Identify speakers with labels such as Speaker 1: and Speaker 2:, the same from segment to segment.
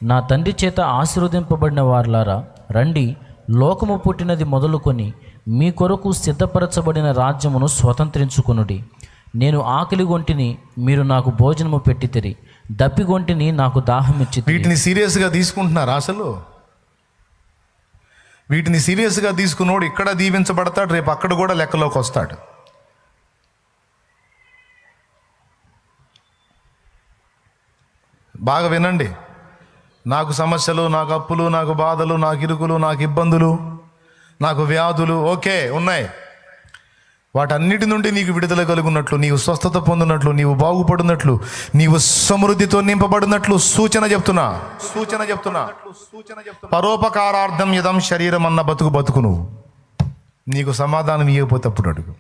Speaker 1: నా తండ్రి చేత ఆశీర్వదింపబడిన వారలారా, రండి, లోకము పుట్టినది మొదలుకొని మీ కొరకు సిద్ధపరచబడిన రాజ్యమును స్వతంత్రించుకొనుడి. నేను ఆకలిగొంటిని, మీరు నాకు భోజనము పెట్టితిరి, దప్పిగొంటిని, నాకు దాహమిచ్చి.
Speaker 2: వీటిని సీరియస్గా తీసుకుంటున్నారా? అసలు వీటిని సీరియస్గా తీసుకున్నోడు ఇక్కడ దీవించబడతాడు, రేపు అక్కడ కూడా లెక్కలోకి వస్తాడు. బాగా వినండి. నాకు సమస్యలు, నాకు అప్పులు, నాకు బాధలు, నాకు ఇరుకులు, నాకు ఇబ్బందులు, నాకు వ్యాధులు ఓకే ఉన్నాయి. వాటన్నిటి నుండి నీకు విడుదల కలుగున్నట్లు, నీవు స్వస్థత పొందినట్లు, నీవు బాగుపడినట్లు, నీవు సమృద్ధితో నింపబడినట్లు సూచన చెప్తున్నా. పరోపకారార్థం యదం శరీరం అన్న బతుకు నువ్వు. నీకు సమాధానం ఇవ్వకపోతే అప్పుడు అడుగు.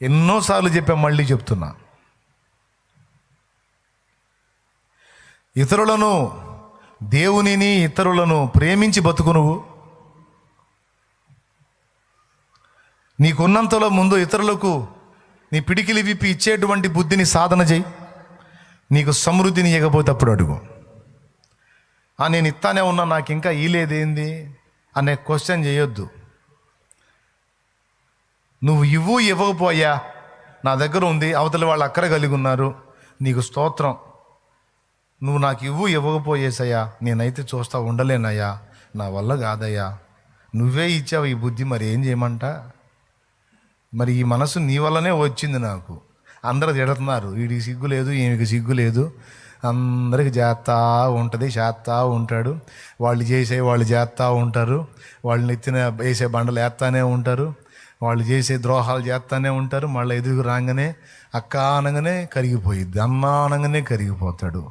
Speaker 2: ఎన్నోసార్లు చెప్పా, మళ్ళీ చెప్తున్నా. ఇతరులను, దేవునిని, ఇతరులను ప్రేమించి బతుకు నువ్వు. నీకున్నంతలో ముందు ఇతరులకు నీ పిడికిలి విప్పి ఇచ్చేటువంటి బుద్ధిని సాధన చేయి. నీకు సమృద్ధిని ఇవ్వకపోతే అప్పుడు అడుగు. నేను ఇస్తానే ఉన్నా, నాకు ఇంకా ఇలేదేంది అనే క్వశ్చన్ చేయొద్దు. నువ్వు ఇవ్వకపోయా, నా దగ్గర ఉంది, అవతల వాళ్ళు అక్కర కలిగి ఉన్నారు, నీకు స్తోత్రం. నువ్వు నాకు ఇవ్వకపోయేసయ్యా, నేనైతే చూస్తా ఉండలేనయ్యా, నా వల్ల కాదయ్యా, నువ్వే ఇచ్చావు ఈ బుద్ధి, మరి ఏం చేయమంట? మరి ఈ మనసు నీ వల్లనే వచ్చింది నాకు. అందరూ తిడుతున్నారు, వీడికి సిగ్గు లేదు, ఈమెకి సిగ్గు లేదు, అందరికి చేస్తా ఉంటుంది, చేస్తా ఉంటాడు, వాళ్ళు చేస్తూ ఉంటారు, వాళ్ళు నెత్తిన వేసే బండలు వేస్తానే ఉంటారు, వాళ్ళు చేసే ద్రోహాలు చేస్తానే ఉంటారు. మళ్ళీ ఎదుగు రాగానే అక్క అనగానే కరిగిపోయిద్ది, అమ్మ అనగానే కరిగిపోతాడు,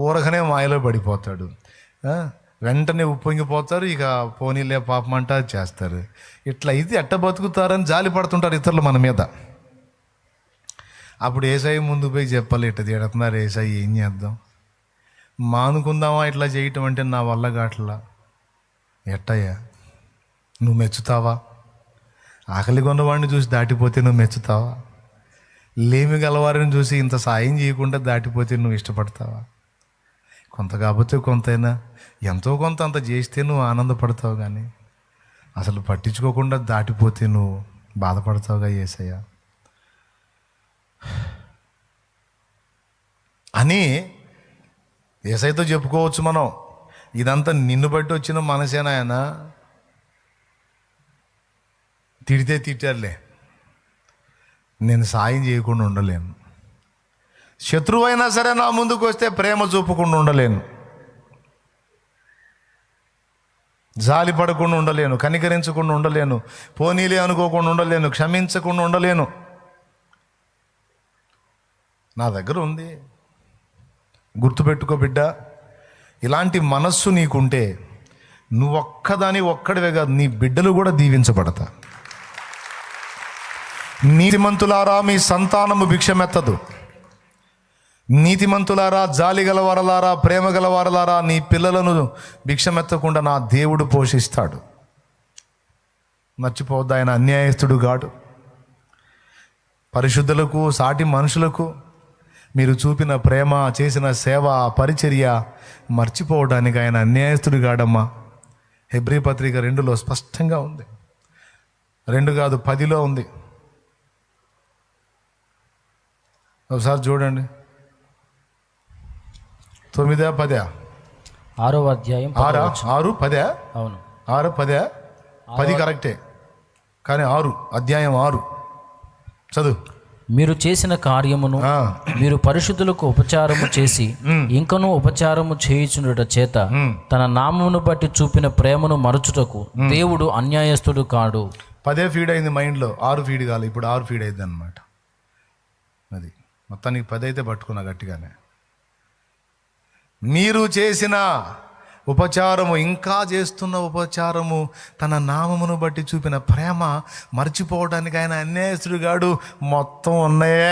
Speaker 2: ఊరకనే మాయలో పడిపోతాడు, వెంటనే ఉప్పొంగిపోతారు, ఇక పోనీలే పాపమంటా చేస్తారు. ఇట్లా ఇది ఎట్ట బతుకుతారని జాలి పడుతుంటారు ఇతరులు మన మీద. అప్పుడు ఏసఐ ముందు పోయి చెప్పాలి, ఇట్ట తిడుతున్నారు ఏసఐ, ఏం చేద్దాం, మానుకుందామా ఇట్లా చేయటం అంటే? నా వల్ల కాట్లా. ఎట్టయ్యా నువ్వు మెచ్చుతావా? ఆకలి కొన్నవాడిని చూసి దాటిపోతే నువ్వు మెచ్చుతావా? లేమి గలవారిని చూసి ఇంత సాయం చేయకుండా దాటిపోతే నువ్వు ఇష్టపడతావా? కొంత కాకపోతే కొంతైనా ఎంతో కొంత అంత చేస్తే నువ్వు ఆనందపడతావు, కానీ అసలు పట్టించుకోకుండా దాటిపోతే నువ్వు బాధపడతావుగా యేసయ్య అని యేసయ్యతో చెప్పుకోవచ్చు మనం. ఇదంతా నిన్ను బట్టి వచ్చిన మనసేనా? ఆయన తిడితే తిట్టారులే, నేను సాయం చేయకుండా ఉండలేను. శత్రువైనా సరే నా ముందుకు వస్తే ప్రేమ చూపకుండా ఉండలేను, జాలి పడకుండా ఉండలేను, కనికరించకుండా ఉండలేను, పోనీలే అనుకోకుండా ఉండలేను, క్షమించకుండా ఉండలేను. నా దగ్గర ఉంది. గుర్తుపెట్టుకో బిడ్డ, ఇలాంటి మనస్సు నీకుంటే ఒక్కడివే కాదు, నీ బిడ్డలు కూడా దీవించబడతా. నీతిమంతులారా, మీ సంతానము భిక్షమెత్తదు. నీతిమంతులారా, జాలి గలవారలారా, ప్రేమ గలవారలారా, నీ పిల్లలను భిక్షమెత్తకుండా నా దేవుడు పోషిస్తాడు. మర్చిపోవద్దు, ఆయన అన్యాయస్తుడు కాడు. పరిశుద్ధులకు, సాటి మనుషులకు మీరు చూపిన ప్రేమ, చేసిన సేవ, పరిచర్య మర్చిపోవడానికి ఆయన అన్యాయస్తుడు కాడమ్మా. హెబ్రీ పత్రిక 2లో స్పష్టంగా ఉంది. 2 కాదు 10లో ఉంది. ఒకసారి చూడండి. 9, 10,
Speaker 1: 6వ అధ్యాయం
Speaker 2: 6, 10.
Speaker 1: అవును,
Speaker 2: 6, 10, 10 కరెక్టే, కానీ 6 అధ్యాయం 6 చదువు.
Speaker 1: మీరు చేసిన కార్యమును మీరు పరిశుద్ధులకు ఉపచారము చేసి ఇంకనూ ఉపచారము చేయుచుండుట చేత తన నామమును బట్టి చూపిన ప్రేమను మరచుటకు దేవుడు అన్యాయస్తుడు కాడు.
Speaker 2: 10 ఫీడ్ అయింది మైండ్లో, 6 ఫీడ్ కాదు, ఇప్పుడు 6 ఫీడ్ అయింది అనమాట. అది మొత్తానికి 10 అయితే పట్టుకున్నా గట్టిగానే. మీరు చేసిన ఉపచారము, ఇంకా చేస్తున్న ఉపచారము, తన నామమును బట్టి చూపిన ప్రేమ మర్చిపోవడానికి ఆయన అన్యాయస్తుడు గాడు. మొత్తం ఉన్నాయే,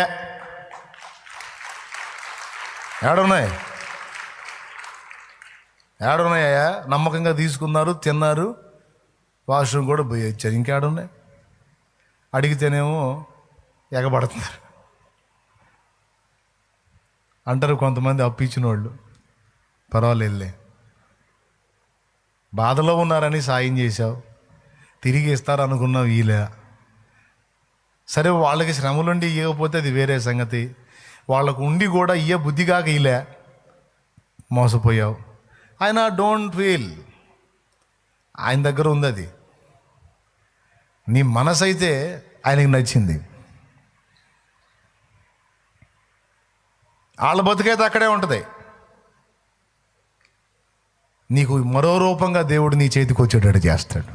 Speaker 2: ఏడున్నాయా? నమ్మకంగా తీసుకున్నారు, తిన్నారు, వాష్రూమ్ కూడా పోయి వచ్చారు. ఇంకేడున్నాయి? అడిగితేనేమో ఎగబడుతున్నారు అంటారు కొంతమంది. అప్పు ఇచ్చిన వాళ్ళు పర్వాలేదులే, బాధలో ఉన్నారని సాయం చేశావు, తిరిగి ఇస్తారనుకున్నావు వీలే. సరే, వాళ్ళకి శ్రమలుండి ఇవ్వకపోతే అది వేరే సంగతి. వాళ్ళకు ఉండి కూడా ఇయ్య బుద్ధిగాక ఇలా మోసపోయావు. ఆయన డోంట్ ఫీల్, ఆయన దగ్గర ఉంది అది. నీ మనసు అయితే ఆయనకి నచ్చింది. వాళ్ళ బతుకైతే అక్కడే ఉంటుంది. నీకు మరో రూపంగా దేవుడు నీ చేతికి వచ్చేటట్టు చేస్తాడు.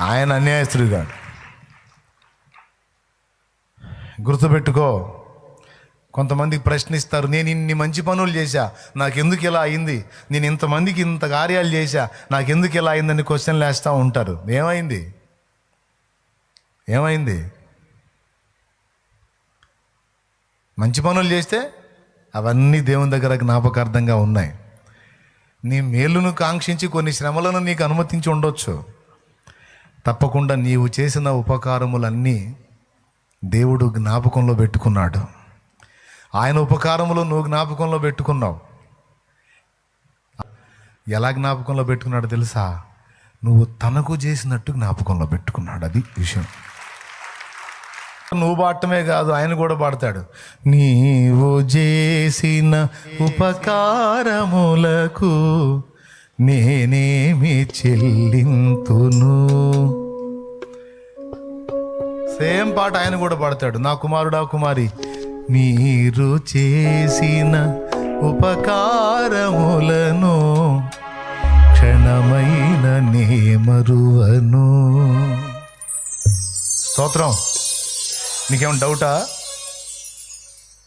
Speaker 2: ఆయన అన్యాయస్తుడు కాదు. గుర్తుపెట్టుకో. కొంతమందికి ప్రశ్నిస్తారు, నేను ఇన్ని మంచి పనులు చేశా, నాకెందుకు ఇలా అయింది, నేను ఇంతమందికి ఇంత కార్యాలు చేశా, నాకెందుకు ఇలా అయిందని క్వశ్చన్లు వేస్తూ ఉంటారు. ఏమైంది? మంచి పనులు చేస్తే అవన్నీ దేవుని దగ్గర జ్ఞాపకార్థంగా ఉన్నాయి. నీ మేలును కాంక్షించి కొన్ని శ్రమలను నీకు అనుమతించి ఉండొచ్చు. తప్పకుండా నీవు చేసిన ఉపకారములన్నీ దేవుడు జ్ఞాపకంలో పెట్టుకున్నాడు. ఆయన ఉపకారములు నువ్వు జ్ఞాపకంలో పెట్టుకున్నావు. ఎలా జ్ఞాపకంలో పెట్టుకున్నాడు తెలుసా? నువ్వు తనకు చేసినట్టు జ్ఞాపకంలో పెట్టుకున్నాడు. అది విషయం. నువ్వు పాడటమే కాదు, ఆయన కూడా పాడతాడు. నీవు చేసిన ఉపకారములకు నేనేమి చెల్లింతును. సేమ్ పాట ఆయన కూడా పాడతాడు. నా కుమారుడా కుమారి, మీరు చేసిన ఉపకారములను క్షణమైన నే మరువను. స్తోత్రం. నీకేమైనా డౌటా?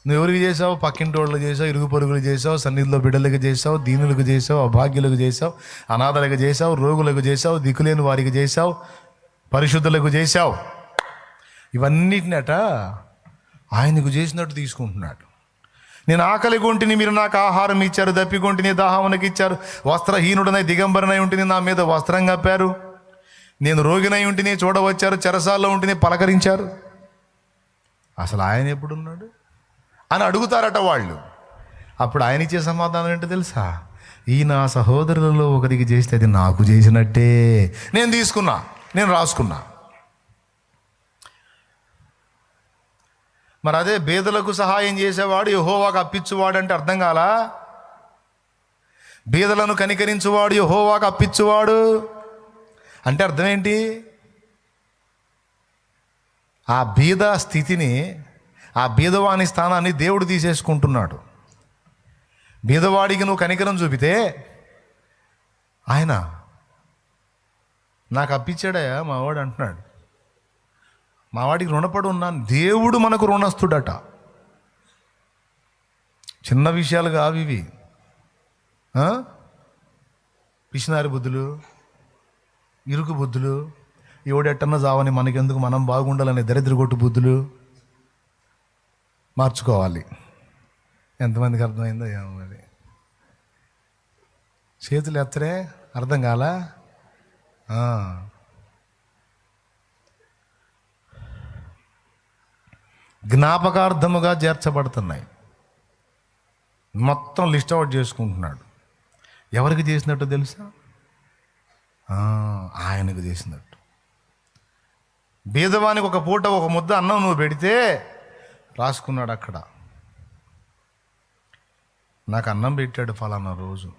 Speaker 2: నువ్వు ఎవరికి చేసావు? పక్కింటి వాళ్ళకి చేసావు, ఇరుగు పొరుగులు చేసావు, సన్నిధిలో బిడ్డలకు చేసావు, దీనులకు చేసావు, అభాగ్యులకు చేసావు, అనాథలకు చేసావు, రోగులకు చేసావు, దిక్కులేని వారికి చేసావు, పరిశుద్ధులకు చేసావు. ఇవన్నిటినట ఆయనకు చేసినట్టు తీసుకుంటున్నాడు. నేను ఆకలి కొంటిని, మీరు నాకు ఆహారం ఇచ్చారు, దప్పికొంటిని, దాహమునకి ఇచ్చారు, వస్త్రహీనుడనై దిగంబరనై ఉంటిని, నా మీద వస్త్రం కప్పారు, నేను రోగినై ఉంటిని, చూడవచ్చారు, చెరసాల్లో ఉంటిని, పలకరించారు. అసలు ఆయన ఎప్పుడున్నాడు అని అడుగుతారట వాళ్ళు. అప్పుడు ఆయన ఇచ్చే సమాధానం ఏంటో తెలుసా? ఈ నా సహోదరులలో ఒకరికి చేస్తే అది నాకు చేసినట్టే. నేను తీసుకున్నా, నేను రాసుకున్నా. మరి అదే బీదలకు సహాయం చేసేవాడు యెహోవాకు అప్పిచ్చువాడు అంటే అర్థం కాలా? బీదలను కనికరించువాడు యెహోవాకు అప్పిచ్చువాడు అంటే అర్థం ఏంటి? ఆ బీద స్థితిని, ఆ బీదవాని స్థానాన్ని దేవుడు తీసేసుకుంటున్నాడు. బీదవాడికి నువ్వు కనికరం చూపితే ఆయన నాకు అప్పిచ్చాడయా మావాడు అంటున్నాడు. మావాడికి రుణపడి ఉన్నాను. దేవుడు మనకు రుణస్తుడట. చిన్న విషయాలు కావు ఇవి. పిసినారి బుద్ధులు, ఇరుకు బుద్ధులు, ఎవడెట్టన్నా చావని మనకెందుకు, మనం బాగుండాలనే దరిద్రగొట్టు బుద్ధులు మార్చుకోవాలి. ఎంతమందికి అర్థమైందో ఏమో. మరి చేతులు ఎత్తరే, అర్థం కాలా? జ్ఞాపకార్థముగా చేర్చబడుతున్నాయి. మొత్తం లిస్ట్ అవుట్ చేసుకుంటున్నాడు. ఎవరికి చేసినట్టు తెలుసా? ఆయనకు చేసినట్టు. బీదవానికి ఒక పూట ఒక ముద్ద అన్నం నువ్వు పెడితే రాసుకున్నాడు అక్కడ, నాకు అన్నం పెట్టాడు ఫలానా రోజు.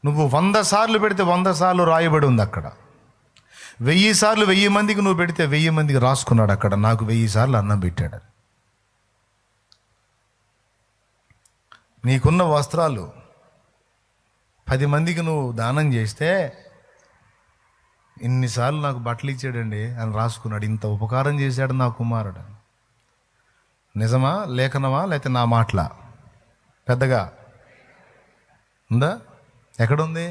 Speaker 2: నువ్వు 100 సార్లు పెడితే 100 సార్లు రాయబడి ఉంది అక్కడ. 1000 సార్లు 1000 మందికి నువ్వు పెడితే 1000 మందికి రాసుకున్నాడు అక్కడ, నాకు 1000 సార్లు అన్నం పెట్టాడు. నీకున్న వస్త్రాలు 10 మందికి నువ్వు దానం చేస్తే ఇన్నిసార్లు నాకు బట్టలు ఇచ్చాడండి అని రాసుకున్నాడు. ఇంత ఉపకారం చేశాడు నా కుమారుడు. నిజమా, లేఖనమా, లేకపోతే నా మాటలా? పెద్దగా ఉందా? ఎక్కడుంది?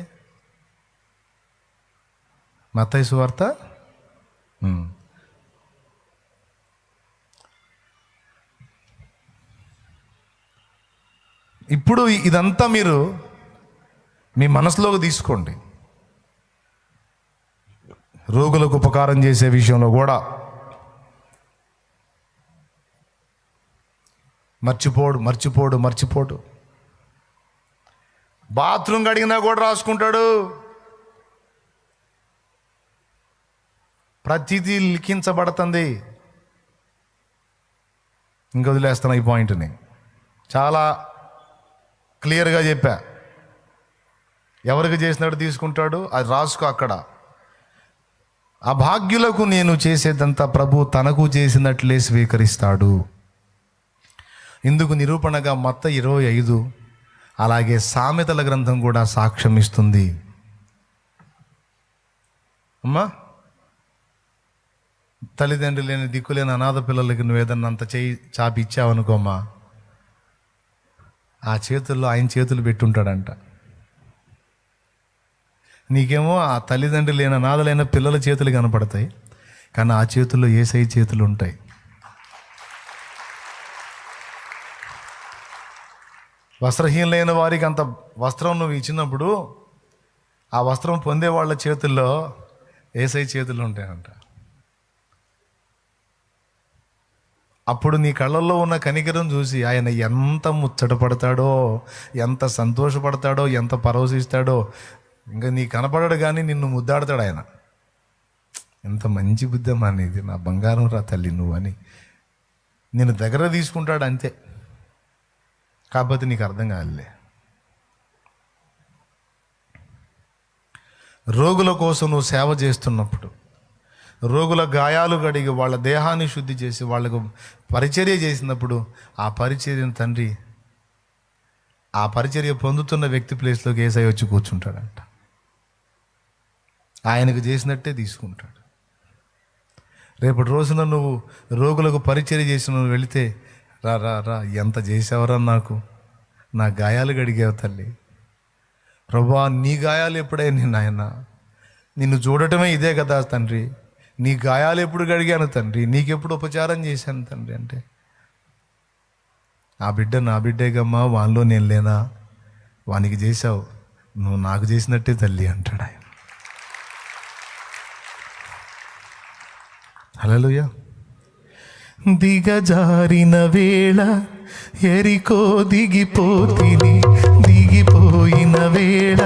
Speaker 2: మత్తయి సువార్త ఇప్పుడు ఇదంతా మీరు మీ మనసులోకి తీసుకోండి. రోగులకు ఉపకారం చేసే విషయంలో కూడా మర్చిపోడు. బాత్రూమ్ కడిగినా కూడా రాసుకుంటాడు. ప్రతిదీ లిఖించబడుతుంది. ఇంక వదిలేస్తాను ఈ పాయింట్ని. చాలా క్లియర్గా చెప్పా. ఎవరికి చేసినట్టు తీసుకుంటాడు, అది రాసుకో అక్కడ. అభాగ్యులకు నేను చేసేదంతా ప్రభు తనకు చేసినట్లే స్వీకరిస్తాడు. ఇందుకు నిరూపణగా మత్తయి 25 అలాగే సామెతల గ్రంథం కూడా సాక్ష్యం ఇస్తుంది. అమ్మా, తల్లిదండ్రులు లేని దిక్కులేని అనాథ పిల్లలకి నువ్వు ఏదన్నా అంత చేయి చాపి ఇచ్చావనుకోమ్మా, ఆ చేతుల్లో ఆయన చేతులు పెట్టుంటాడంట. నీకేమో ఆ తల్లిదండ్రులు లేని అనాథలైన పిల్లల చేతులు కనపడతాయి, కానీ ఆ చేతుల్లో యేసయ్య చేతులు ఉంటాయి. వస్త్రహీనులైన వారికి అంత వస్త్రం నువ్వు ఇచ్చినప్పుడు ఆ వస్త్రం పొందే వాళ్ళ చేతుల్లో యేసయ్య చేతులు ఉంటాయంట. అప్పుడు నీ కళ్ళల్లో ఉన్న కనికరం చూసి ఆయన ఎంత ముచ్చట పడతాడో, ఎంత సంతోషపడతాడో, ఎంత పరవశిస్తాడో. ఇంకా నీ కనపడడు కానీ నిన్ను ముద్దాడతాడు ఆయన. ఎంత మంచి బుద్ధమ్మా నీది, నా బంగారం రా తల్లి నువ్వు అని నిన్ను దగ్గర తీసుకుంటాడు అంతే. కాకపోతే నీకు అర్థం కాదులే. రోగుల కోసం నువ్వు సేవ చేస్తున్నప్పుడు, రోగుల గాయాలు కడిగి వాళ్ళ దేహాన్ని శుద్ధి చేసి వాళ్ళకు పరిచర్య చేసినప్పుడు ఆ పరిచర్యను తండ్రి ఆ పరిచర్య పొందుతున్న వ్యక్తి ప్లేస్లోకి యేసయ్య వచ్చి కూర్చుంటాడంట. ఆయనకు చేసినట్టే తీసుకుంటాడు. రేపటి రోజున నువ్వు రోగులకు పరిచర్య చేసిన నువ్వు వెళితే, రా రా రా ఎంత చేసావరా, నాకు నా గాయాలు కడిగావు తల్లి. ప్రభువా నీ గాయాలు ఎప్పుడైనా నాయన, నిన్ను చూడటమే ఇదే కదా తండ్రి, నీ గాయాలు ఎప్పుడు కడిగాను తండ్రి, నీకెప్పుడు ఉపచారం చేశాను తండ్రి అంటే, ఆ బిడ్డ నా బిడ్డేగమ్మా, వానిలో నేను లేనా, వానికి చేశావు, నువ్వు నాకు చేసినట్టే తల్లి అంటాడు ఆయన. హల్లెలూయా. దిగజారిన వేళ ఎరికో దిగిపోతిని, దిగిపోయిన వేళ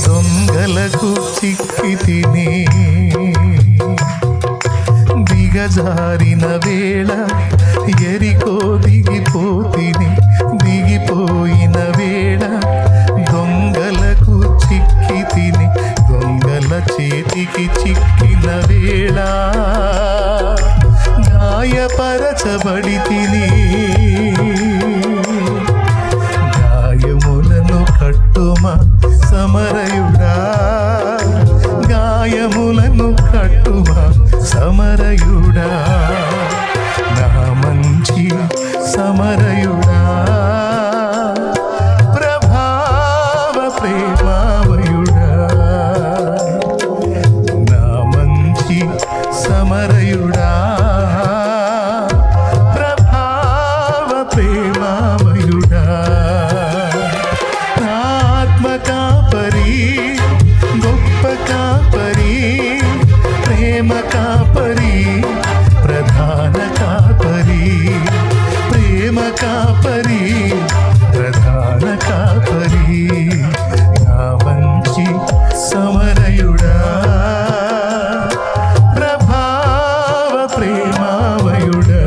Speaker 2: దొంగలకు చిక్కితిని. దిగజారిన వేళ ఎరికో దిగిపోతిని, దిగిపోయిన వేళ దొంగలకు చిక్కితిని. దొంగల చేతికి చిక్కిన వేళ గాయపరచబడి తిని. గాయములను కట్టుమా సమరయుడా, గాయములను కట్టుమా సమరయుడా, నా మంచి సమరయుడా, ప్రభావ ప్రేమామయుడా, నా మంచి సమరయుడా, ప్రభావ ప్రేమామయుడా, ఆత్మ కాపరి, గొప్ప కాపరి, ప్రేమ కాపరి, ప్రధాన కాపరి, ప్రేమ కాపరి, ప్రధాన కాపరి, నా మంచి సమరయుడా, ప్రభావ ప్రేమామయుడా,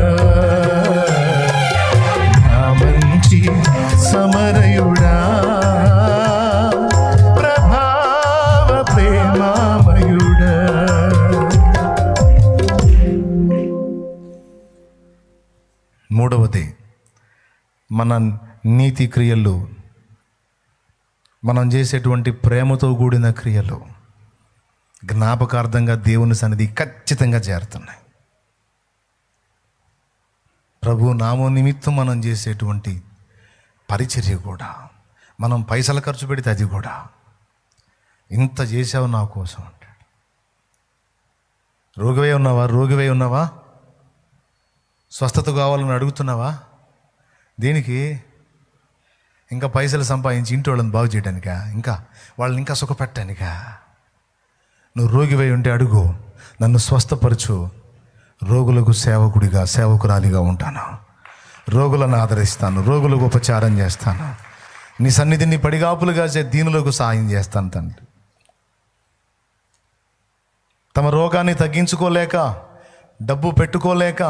Speaker 2: నా మంచి సమరయుడా, ప్రభావ ప్రేమామయుడా. మూడవది, మన నీతి క్రియలు, మనం చేసేటువంటి ప్రేమతో కూడిన క్రియలు జ్ఞాపకార్థంగా దేవుని సన్నిధి ఖచ్చితంగా చేరుతున్నాయి. ప్రభు నామం నిమిత్తం మనం చేసేటువంటి పరిచర్య కూడా, మనం పైసలు ఖర్చు పెడితే అది కూడా, ఇంత చేసావు నా కోసం అంటాడు. రోగివై ఉన్నావా, రోగివై ఉన్నావా, స్వస్థత కావాలని అడుగుతున్నావా, దేనికి? ఇంకా పైసలు సంపాదించి ఇంటి వాళ్ళని బాగు చేయడానికా, ఇంకా వాళ్ళని ఇంకా సుఖపెట్టడానికా? నువ్వు రోగివై ఉంటే అడుగు, నన్ను స్వస్థపరచు, రోగులకు సేవకుడిగా సేవకురాలిగా ఉంటాను, రోగులను ఆదరిస్తాను, రోగులకు ఉపచారం చేస్తాను, నీ సన్నిధిని పడిగాపులుగా దీనులకు సాయం చేస్తాను తండ్రి. తమ రోగాన్ని తగ్గించుకోలేక, డబ్బు పెట్టుకోలేక,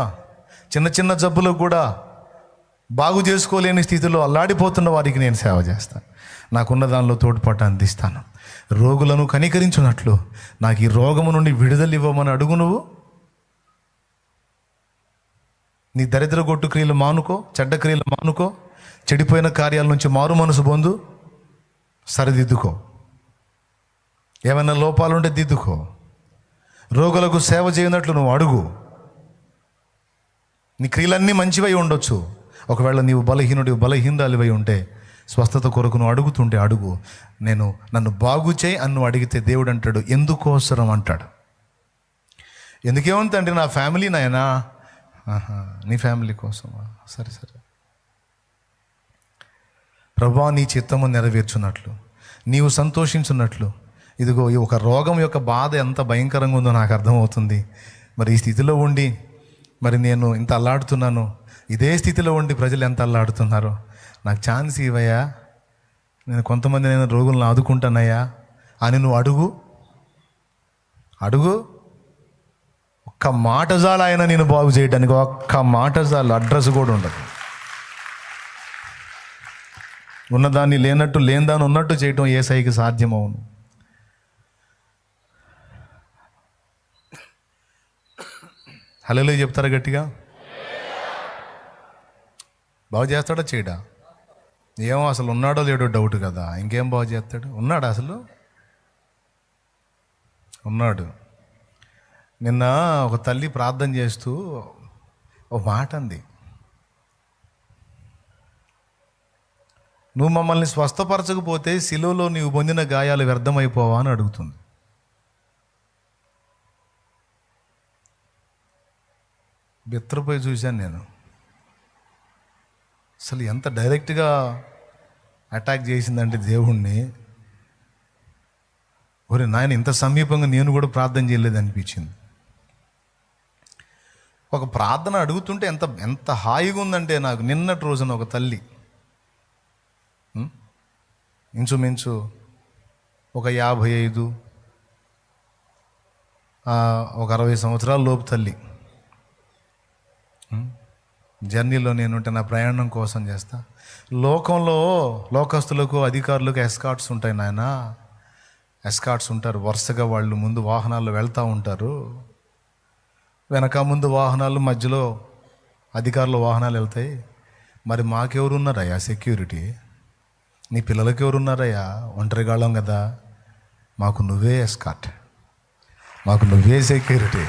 Speaker 2: చిన్న చిన్న జబ్బులకు కూడా బాగు చేసుకోలేని స్థితిలో అల్లాడిపోతున్న వారికి నేను సేవ చేస్తాను. నాకున్న దానిలో తోడ్పాటు అందిస్తాను. రోగులను కనికరించున్నట్లు నాకు ఈ రోగము నుండి విడుదల ఇవ్వమని అడుగు. నువ్వు నీ దరిద్ర గొట్టు క్రియలు మానుకో, చెడ్డ క్రియలు మానుకో, చెడిపోయిన కార్యాల నుంచి మారు మనసు పొందు, సరిదిద్దుకో. ఏమైనా లోపాలుంటే దిద్దుకో. రోగులకు సేవ చేయనట్లు నువ్వు అడుగు. నీ క్రియలన్నీ మంచివై ఉండొచ్చు. ఒకవేళ నీవు బలహీనురాలివై ఉంటే, స్వస్థత కొరకు నువ్వు అడుగుతుంటే అడుగు. నన్ను బాగు చేయి అని నువ్వు అడిగితే దేవుడు అంటాడు, ఎందుకోసరం అంటాడు. ఎందుకేమో తండ్రి, నా ఫ్యామిలీ నాయనా. నీ ఫ్యామిలీ కోసమా? సరే సరే ప్రభువా, నీ చిత్తము నెరవేర్చున్నట్లు, నీవు సంతోషించున్నట్లు. ఇదిగో ఈ ఒక రోగం యొక్క బాధ ఎంత భయంకరంగా ఉందో నాకు అర్థమవుతుంది. మరి ఈ స్థితిలో ఉండి మరి నేను ఇంత అల్లాడుతున్నాను, ఇదే స్థితిలో ఉండి ప్రజలు ఎంత అల్లాడుతున్నారో నాకు ఛాన్స్ ఇవ్వయా, నేను రోగులను ఆదుకుంటానయ్యా అని నువ్వు అడుగు. ఒక్క మాట చాలు ఆయన నేను బాగు చేయడానికి, ఒక్క మాట చాలు. అడ్రస్ కూడా ఉండదు. ఉన్నదాన్ని లేనట్టు, లేనిదాన్ని ఉన్నట్టు చేయటం యేసయ్యకి సాధ్యమవును. హల్లెలూయా చెప్తారా గట్టిగా? బాగు చేస్తాడా చేయడా? ఏమో అసలు ఉన్నాడో లేడో డౌట్ కదా. ఇంకేం బాగు చేస్తాడు? ఉన్నాడు, అసలు ఉన్నాడు. నిన్న ఒక తల్లి ప్రార్థన చేస్తూ ఒక మాట అంది, నువ్వు మమ్మల్ని స్వస్థపరచకపోతే శిలువలో నీవు పొందిన గాయాలు వ్యర్థమైపోవా అని అడుగుతుంది. బిత్తరపోయి చూశాను నేను. అసలు ఎంత డైరెక్ట్గా అటాక్ చేసిందంటే దేవుణ్ణి. ఒరే నాయన, ఇంత సమీపంగా నేను కూడా ప్రార్థన చేయలేదు అనిపించింది. ఒక ప్రార్థన అడుగుతుంటే ఎంత హాయిగా ఉందంటే నాకు. నిన్నటి రోజున ఒక తల్లి, ఇంచుమించు ఒక 55 ఒక 60 సంవత్సరాల లోపు తల్లి. జర్నీలో నేనుంటే నా ప్రయాణం కోసం చేస్తా. లోకంలో లోకస్తులకు, అధికారులకు ఎస్కాట్స్ ఉంటాయి నాయన. ఎస్కాట్స్ ఉంటారు, వరుసగా వాళ్ళు ముందు వాహనాల్లో వెళ్తూ ఉంటారు. వెనక ముందు వాహనాలు, మధ్యలో అధికారుల వాహనాలు వెళ్తాయి. మరి మాకెవరున్నారయ్యా సెక్యూరిటీ? నీ పిల్లలకి ఎవరున్నారయ్యా? ఒంటరిగాళ్ళం కదా. మాకు నువ్వే ఎస్కాట్, మాకు నువ్వే సెక్యూరిటీ.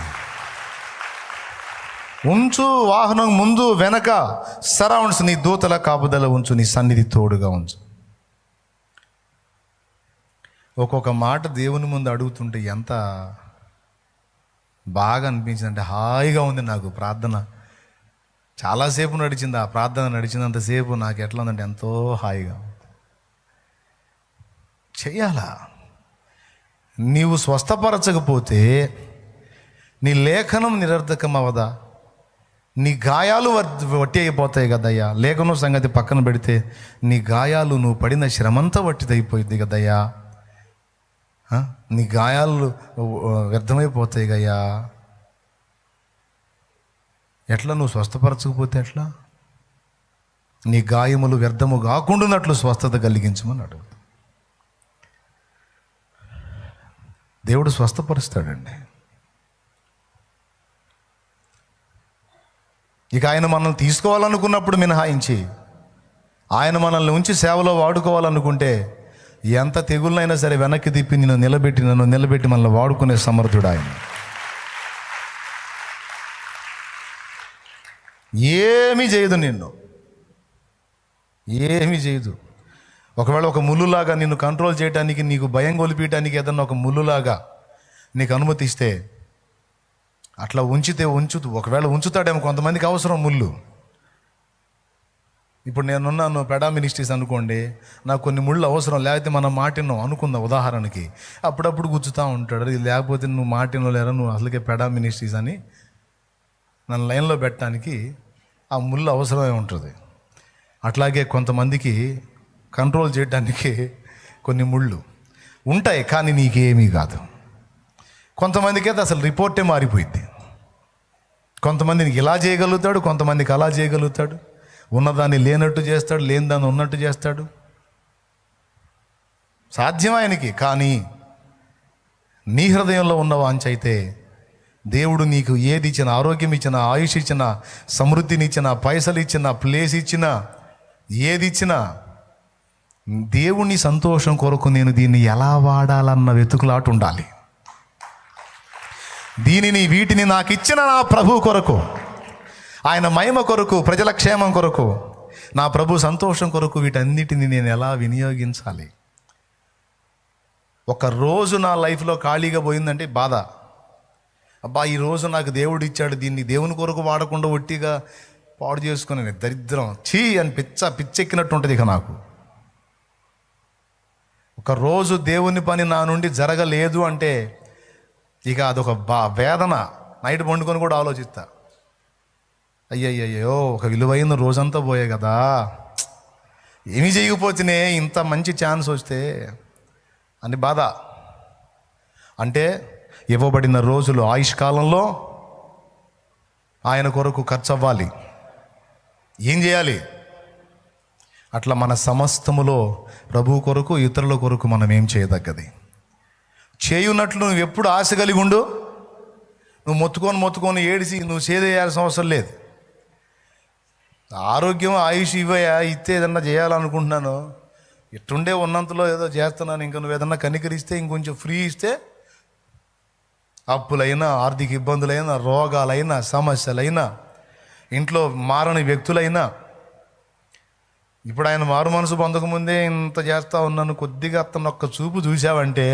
Speaker 2: ఉంచు వాహనం ముందు వెనక సరౌండ్స్, నీ దూతల కాపుదల ఉంచు, నీ సన్నిధి తోడుగా ఉంచు. ఒక్కొక్క మాట దేవుని ముందు అడుగుతుంటే ఎంత బాగా అనిపించింది అంటే, హాయిగా ఉంది నాకు. ప్రార్థన చాలాసేపు నడిచింది. ఆ ప్రార్థన నడిచినంతసేపు నాకు ఎట్లా ఉందంటే ఎంతో హాయిగా. చెయ్యాలా? నీవు స్వస్థపరచకపోతే నీ లేఖనం నిరర్థకం అవదా? నీ గాయాలు వట్టి అయిపోతాయి కదయ్యా. లేఖనం సంగతి పక్కన పెడితే నీ గాయాలు, నువ్వు పడిన శ్రమంతా వట్టిదైపోయింది కదయ్యా. నీ గాయాలు వ్యర్థమైపోతాయి కయ్యా. ఎట్లా నువ్వు స్వస్థపరచకపోతే ఎట్లా? నీ గాయములు వ్యర్థము కాకుండానట్లు స్వస్థత కలిగించమన్నాడు. దేవుడు స్వస్థపరుస్తాడండి. ఇక ఆయన మనల్ని తీసుకోవాలనుకున్నప్పుడు మినహాయించి, ఆయన మనల్ని ఉంచి సేవలో వాడుకోవాలనుకుంటే ఎంత తెగుళ్ళైనా సరే వెనక్కి తిప్పి నన్ను నిలబెట్టి మనల్ని వాడుకునే సమర్థుడు ఆయన. ఏమీ చేయదు, నిన్ను ఏమీ చేయదు. ఒకవేళ ఒక ముళ్ళులాగా నిన్ను కంట్రోల్ చేయడానికి, నీకు భయం కొలిపించడానికి ఏదన్నా ఒక ముళ్ళులాగా నీకు అనుమతిస్తే, అట్లా ఒకవేళ ఉంచుతాడేమో. కొంతమందికి అవసరం ముళ్ళు. ఇప్పుడు నేనున్నాను పెడా మినిస్ట్రీస్ అనుకోండి, నాకు కొన్ని ముళ్ళు అవసరం. లేకపోతే మనం మాటిన్నాం అనుకుందాం ఉదాహరణకి, అప్పుడప్పుడు గుచ్చుతూ ఉంటాడు. లేకపోతే నువ్వు మాటినో లేరా, నువ్వు అసలుకే పెడా మినిస్ట్రీస్ అని నన్ను లైన్లో పెట్టడానికి ఆ ముళ్ళు అవసరమే ఉంటుంది. అట్లాగే కొంతమందికి కంట్రోల్ చేయడానికి కొన్ని ముళ్ళు ఉంటాయి, కానీ నీకేమీ కాదు. కొంతమందికి అయితే అసలు రిపోర్టే మారిపోయింది. కొంతమందిని ఇలా చేయగలుగుతాడు, కొంతమందికి అలా చేయగలుగుతాడు. ఉన్నదాన్ని లేనట్టు చేస్తాడు, లేని దాన్ని ఉన్నట్టు చేస్తాడు. సాధ్యం ఆయనకి. కానీ నీ హృదయంలో ఉన్న వాంఛ అయితే దేవుడు నీకు ఏది ఇచ్చినా, ఆరోగ్యం ఇచ్చినా, ఆయుష్ ఇచ్చినా, సమృద్ధినిచ్చినా, పైసలు ఇచ్చినా, ప్లేస్ ఇచ్చినా, ఏది ఇచ్చినా దేవుని సంతోషం కొరకు నేను దీన్ని ఎలా వాడాలన్న వెతుకులాట ఉండాలి. వీటిని నాకు ఇచ్చిన నా ప్రభు కొరకు, ఆయన మహిమ కొరకు, ప్రజల క్షేమం కొరకు, నా ప్రభు సంతోషం కొరకు వీటన్నిటిని నేను ఎలా వినియోగించాలి. ఒక రోజు నా లైఫ్లో ఖాళీగా పోయిందంటే బాధ. అబ్బా, ఈరోజు నాకు దేవుడు ఇచ్చాడు, దీన్ని దేవుని కొరకు వాడకుండా ఒట్టిగా పాడు చేసుకుని దరిద్రం చీ అని పిచ్చెక్కినట్టు ఉంటుంది. ఇక నాకు ఒక రోజు దేవుని పని నా నుండి జరగలేదు అంటే ఇక అదొక వేదన. నైట్ పండుకొని కూడా ఆలోచిస్తా, అయ్యయ్యో ఒక విలువైన రోజంతా పోయే కదా, ఏమి చేయకపోతేనే ఇంత మంచి ఛాన్స్ వస్తే అని బాధ. అంటే ఇవ్వబడిన రోజులు ఆయుష్కాలంలో ఆయన కొరకు ఖర్చు అవ్వాలి. ఏం చేయాలి? అట్లా మన సమస్తములో ప్రభు కొరకు, ఇతరుల కొరకు మనం ఏం చేయదగ్గది చేయున్నట్లు నువ్వు ఎప్పుడు ఆశ కలిగి ఉండు. నువ్వు మొత్తుకొని ఏడిసి నువ్వు చేయాల్సిన అవసరం లేదు. ఆరోగ్యం ఆయుష్ ఇవ్వయా, ఇస్తే ఏదన్నా చేయాలనుకుంటున్నాను, ఇట్టుండే ఉన్నంతలో ఏదో చేస్తున్నాను, ఇంకా నువ్వు ఏదన్నా కనికరిస్తే, ఇంకొంచెం ఫ్రీ ఇస్తే, అప్పులైనా, ఆర్థిక ఇబ్బందులైనా, రోగాలైనా, సమస్యలైనా, ఇంట్లో మారని వ్యక్తులైనా, ఇప్పుడు ఆయన మారు మనసు పొందకముందే ఇంత చేస్తూ ఉన్నాను, కొద్దిగా అతను ఒక్క చూపు చూసావంటే,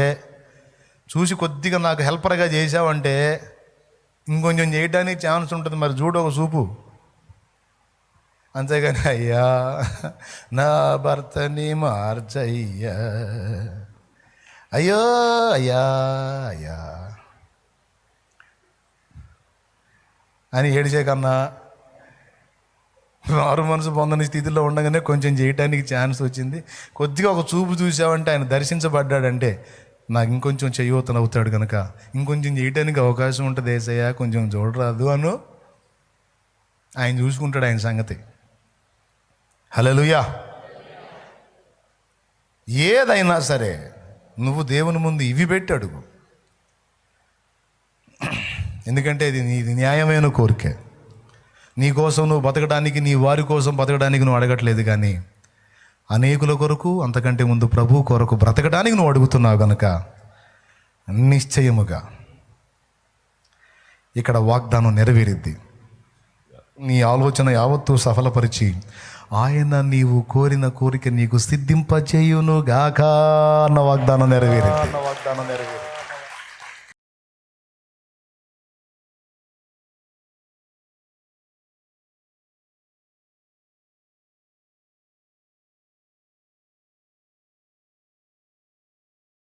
Speaker 2: చూసి కొద్దిగా నాకు హెల్పర్గా చేసావంటే ఇంకొంచెం చేయడానికి ఛాన్స్ ఉంటుంది. మరి చూడు ఒక చూపు, అంతేగాని అయ్యా నా భర్తని మార్చయ్యా, అయ్యో అయ్యా అయ్యా అని ఏడిచే కన్నా మారు మనసు పొందని స్థితిలో ఉండగానే కొంచెం చేయటానికి ఛాన్స్ వచ్చింది, కొద్దిగా ఒక చూపు చూసావంటే, ఆయన దర్శించబడ్డాడంటే నాకు ఇంకొంచెం చేయవుతాడు కనుక ఇంకొంచెం చేయటానికి అవకాశం ఉంటుంది. ఏసయ్యా కొంచెం చూడరాదు అను, ఆయన చూసుకుంటాడు ఆయన సంగతి. హల్లెలూయా. ఏదైనా సరే నువ్వు దేవుని ముందు ఇవి పెట్టి అడుగు, ఎందుకంటే ఇది నీది న్యాయమైన కోరికే. నీ కోసం నువ్వు బతకడానికి, నీ వారి కోసం బతకడానికి నువ్వు అడగట్లేదు, కానీ అనేకుల కొరకు, అంతకంటే ముందు ప్రభు కొరకు బ్రతకడానికి నువ్వు అడుగుతున్నావు కనుక నిశ్చయముగా ఇక్కడ వాగ్దానం నెరవేరిద్ది. నీ ఆలోచన యావత్తూ సఫలపరిచి ఆయన నీవు కోరిన కోరిక నీకు సిద్ధింపచేయును గాక అన్న వాగ్దానం నెరవేరిద్ది.